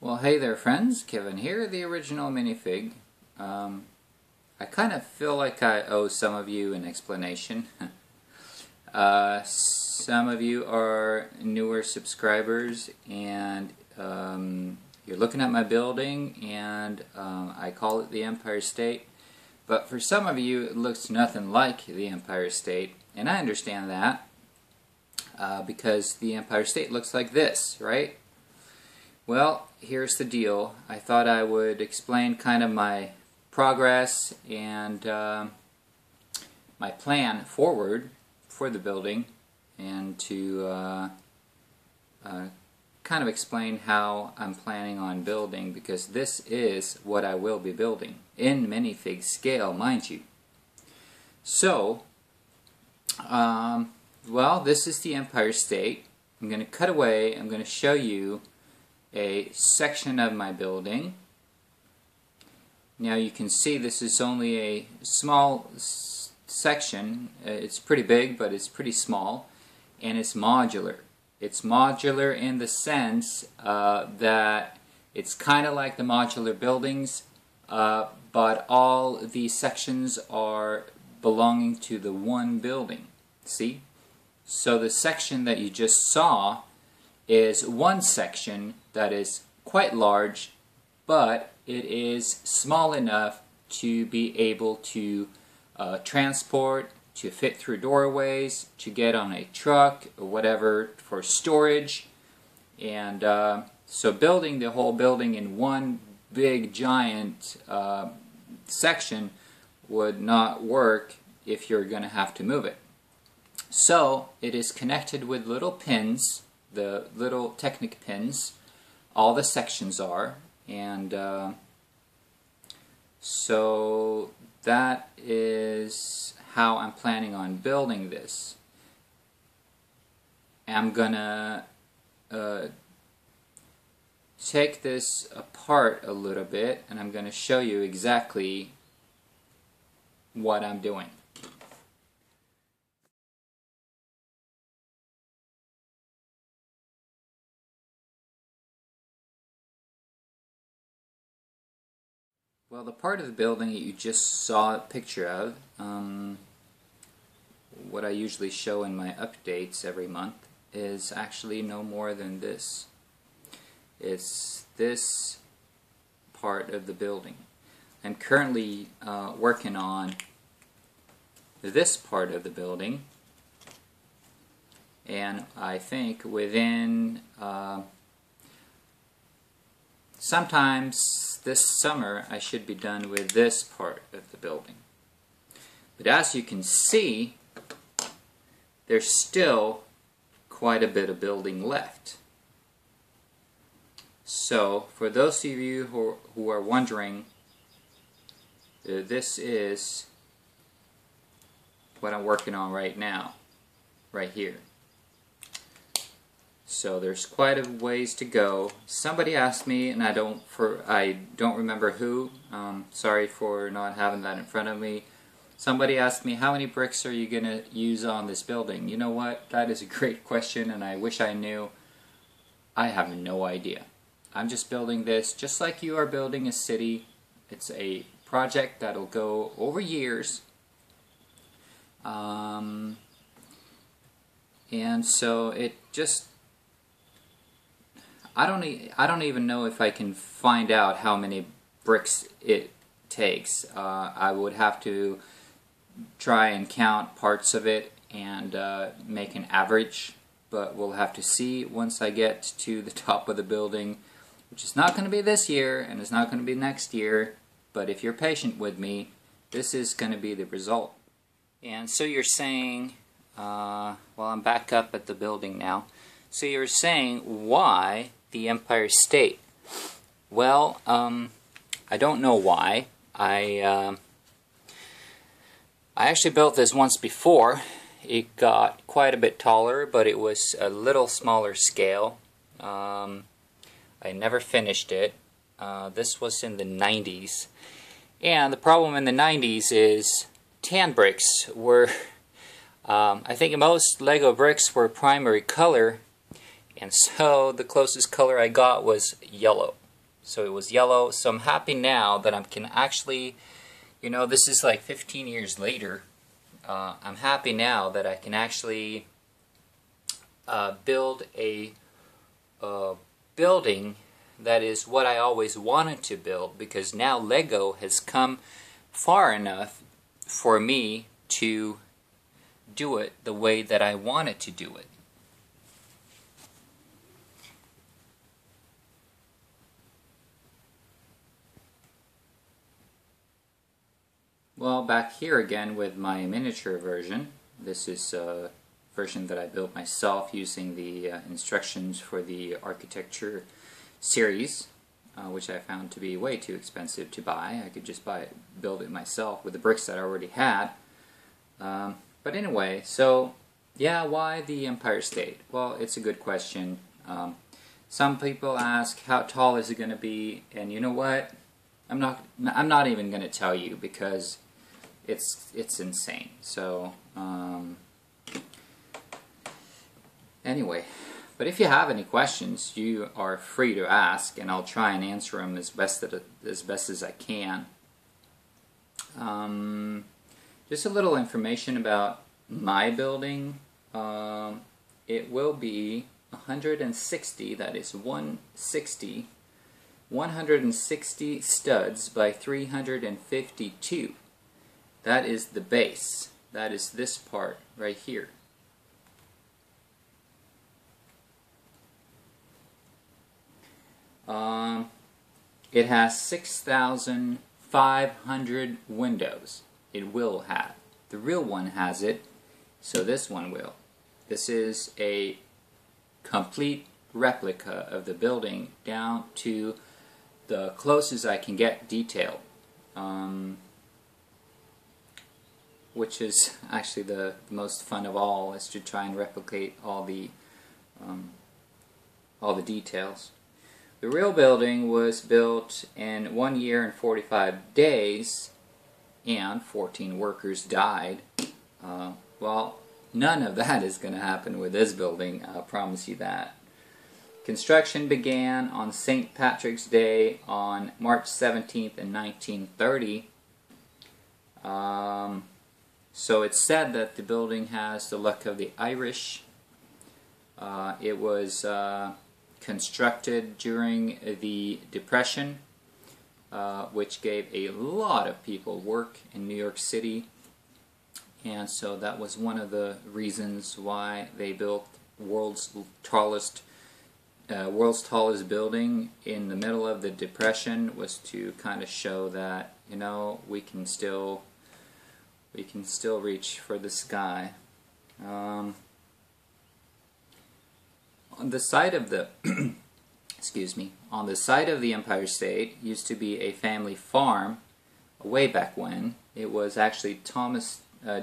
Well, hey there friends, Kevin here, the original Minifig. I kind of feel like I owe some of you an explanation. Some of you are newer subscribers and you're looking at my building and I call it the Empire State. But for some of you it looks nothing like the Empire State, and I understand that because the Empire State looks like this, right? Well, here's the deal. I thought I would explain kind of my progress and my plan forward for the building, and to kind of explain how I'm planning on building, because this is what I will be building in minifig scale, mind you. So, well, this is the Empire State. I'm going to cut away. I'm going to show you a section of my building. Now you can see this is only a small section. It's pretty big, but it's pretty small, and it's modular. It's modular in the sense that it's kind of like the modular buildings, but all these sections are belonging to the one building. See? So the section that you just saw is one section that is quite large, but it is small enough to be able to transport, to fit through doorways, to get on a truck or whatever for storage. And so building the whole building in one big giant section would not work if you're going to have to move it. So it is connected with little pins, the little Technic pins. All the sections are, and so that is how I'm planning on building this. I'm gonna take this apart a little bit, and I'm gonna show you exactly what I'm doing. Well, the part of the building that you just saw a picture of, what I usually show in my updates every month, is actually no more than this. It's this part of the building. I'm currently working on this part of the building, and I think within sometimes this summer I should be done with this part of the building. But as you can see, there's still quite a bit of building left. So for those of you who are wondering, this is what I'm working on right now, right here. So there's quite a ways to go. Somebody asked me, and I don't remember who. Sorry for not having that in front of me. Somebody asked me, how many bricks are you going to use on this building? You know what? That is a great question, and I wish I knew. I have no idea. I'm just building this just like you are building a city. It's a project that'll go over years. And so it just, I don't even know if I can find out how many bricks it takes. I would have to try and count parts of it and make an average, but we'll have to see once I get to the top of the building, which is not going to be this year and it's not going to be next year, but if you're patient with me, this is going to be the result. And so you're saying, well, I'm back up at the building now. So you're saying, why the Empire State? Well, I don't know why. I actually built this once before. It got quite a bit taller, but it was a little smaller scale. I never finished it. This was in the 90s. And the problem in the 90s is tan bricks were, I think most Lego bricks were primary color, and so the closest color I got was yellow. so it was yellow. So I'm happy now that I can actually, you know, this is like 15 years later. I'm happy now that I can actually build a building that is what I always wanted to build, because now Lego has come far enough for me to do it the way that I wanted to do it. Well, back here again with my miniature version. This is a version that I built myself using the instructions for the architecture series, which I found to be way too expensive to buy. I could just build it myself with the bricks that I already had. But anyway, so yeah, why the Empire State? Well, it's a good question. Some people ask, how tall is it going to be? And you know what? I'm not even going to tell you, because it's insane. So anyway, but if you have any questions, you are free to ask, and I'll try and answer them as best as I can. Just a little information about my building. It will be 160, that is 160 studs by 352. That is the base. That is this part right here. It has 6,500 windows. It will have. The real one has it, so this one will. This is a complete replica of the building down to the closest I can get detail, which is actually the most fun of all, is to try and replicate all the details. The real building was built in 1 year and 45 days, and 14 workers died. Well, none of that is going to happen with this building, I'll promise you that. Construction began on St. Patrick's Day on March 17th in 1930. So it's said that the building has the look of the Irish. It was constructed during the Depression, which gave a lot of people work in New York City, and so that was one of the reasons why they built world's tallest building in the middle of the Depression, was to kind of show that, you know, we can still reach for the sky. On the site of the excuse me, on the site of the Empire State used to be a family farm way back when. It was actually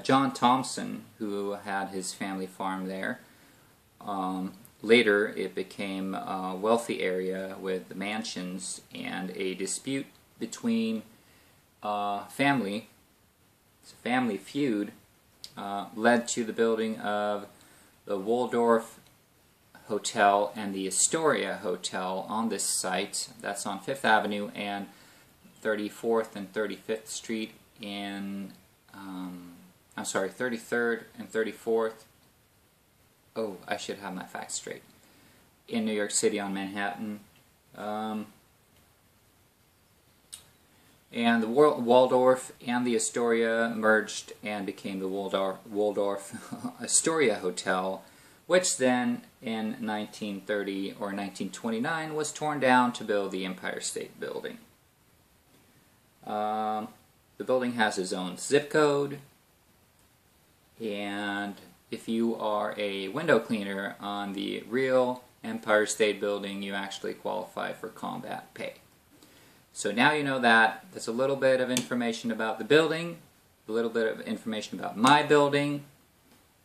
John Thompson who had his family farm there. Later it became a wealthy area with mansions, and a dispute between family feud led to the building of the Waldorf Hotel and the Astoria Hotel on this site. That's on 5th Avenue and 34th and 35th Street in, I'm sorry, 33rd and 34th. Oh, I should have my facts straight. In New York City on Manhattan. And the Waldorf and the Astoria merged and became the Waldorf Astoria Hotel, which then in 1930 or 1929 was torn down to build the Empire State Building. The building has its own zip code, and if you are a window cleaner on the real Empire State Building, you actually qualify for combat pay. So now you know that. That's a little bit of information about the building, a little bit of information about my building,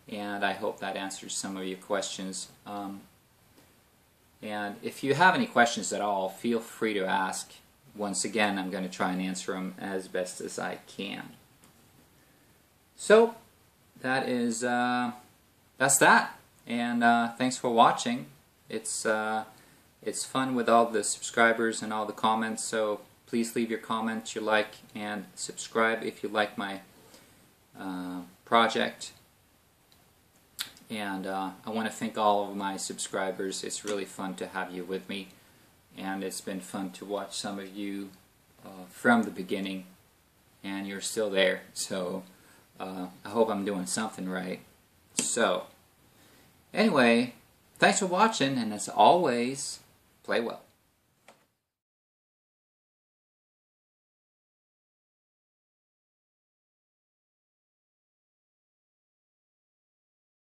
and I hope that answers some of your questions. And if you have any questions at all, feel free to ask. Once again, I'm going to try and answer them as best as I can. So that is that's that, and thanks for watching. It's It's fun with all the subscribers and all the comments, so please leave your comments you like and subscribe if you like my project. And I want to thank all of my subscribers. It's really fun to have you with me, and it's been fun to watch some of you from the beginning, and you're still there, so I hope I'm doing something right. So anyway, thanks for watching, and as always, play well.